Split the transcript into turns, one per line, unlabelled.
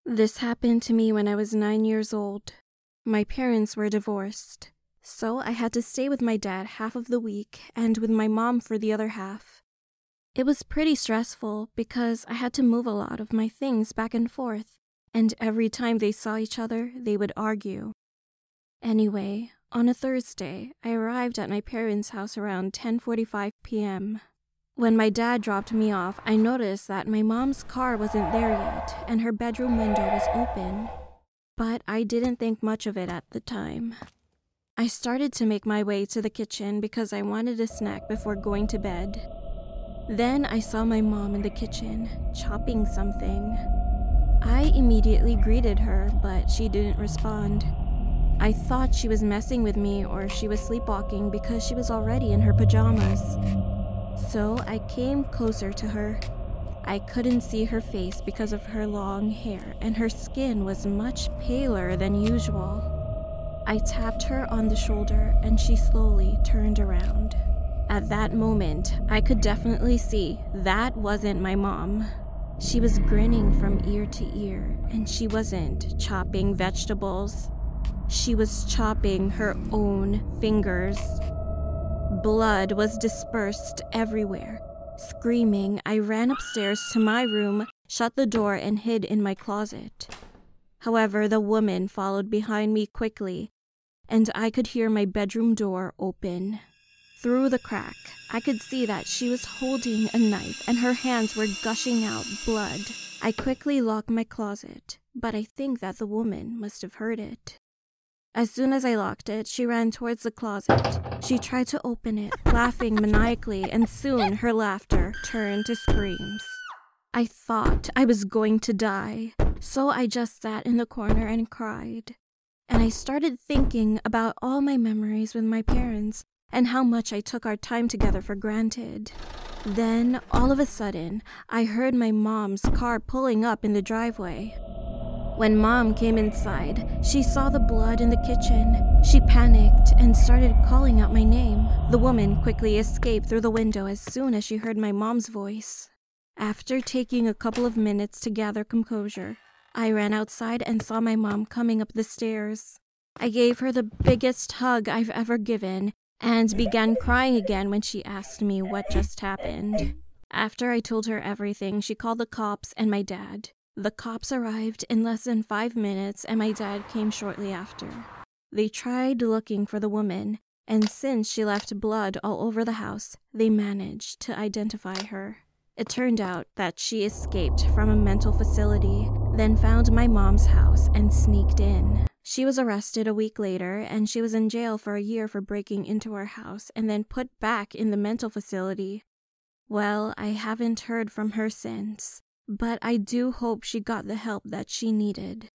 This happened to me when I was 9 years old. My parents were divorced, so I had to stay with my dad half of the week and with my mom for the other half. It was pretty stressful because I had to move a lot of my things back and forth, and every time they saw each other, they would argue. Anyway, on a Thursday, I arrived at my parents' house around 10:45 p.m. When my dad dropped me off, I noticed that my mom's car wasn't there yet and her bedroom window was open. But I didn't think much of it at the time. I started to make my way to the kitchen because I wanted a snack before going to bed. Then I saw my mom in the kitchen, chopping something. I immediately greeted her, but she didn't respond. I thought she was messing with me or she was sleepwalking because she was already in her pajamas. So I came closer to her. I couldn't see her face because of her long hair, and her skin was much paler than usual. I tapped her on the shoulder and she slowly turned around. At that moment, I could definitely see that wasn't my mom. She was grinning from ear to ear, and she wasn't chopping vegetables. She was chopping her own fingers. Blood was dispersed everywhere. Screaming, I ran upstairs to my room, shut the door, and hid in my closet. However, the woman followed behind me quickly, and I could hear my bedroom door open. Through the crack, I could see that she was holding a knife and her hands were gushing out blood. I quickly locked my closet, but I think that the woman must have heard it. As soon as I locked it, she ran towards the closet. She tried to open it, laughing maniacally, and soon her laughter turned to screams. I thought I was going to die, so I just sat in the corner and cried. And I started thinking about all my memories with my parents and how much I took our time together for granted. Then, all of a sudden, I heard my mom's car pulling up in the driveway. When Mom came inside, she saw the blood in the kitchen. She panicked and started calling out my name. The woman quickly escaped through the window as soon as she heard my mom's voice. After taking a couple of minutes to gather composure, I ran outside and saw my mom coming up the stairs. I gave her the biggest hug I've ever given and began crying again when she asked me what just happened. After I told her everything, she called the cops and my dad. The cops arrived in less than 5 minutes and my dad came shortly after. They tried looking for the woman, and since she left blood all over the house, they managed to identify her. It turned out that she escaped from a mental facility, then found my mom's house and sneaked in. She was arrested a week later, and she was in jail for a year for breaking into our house and then put back in the mental facility. Well, I haven't heard from her since, but I do hope she got the help that she needed.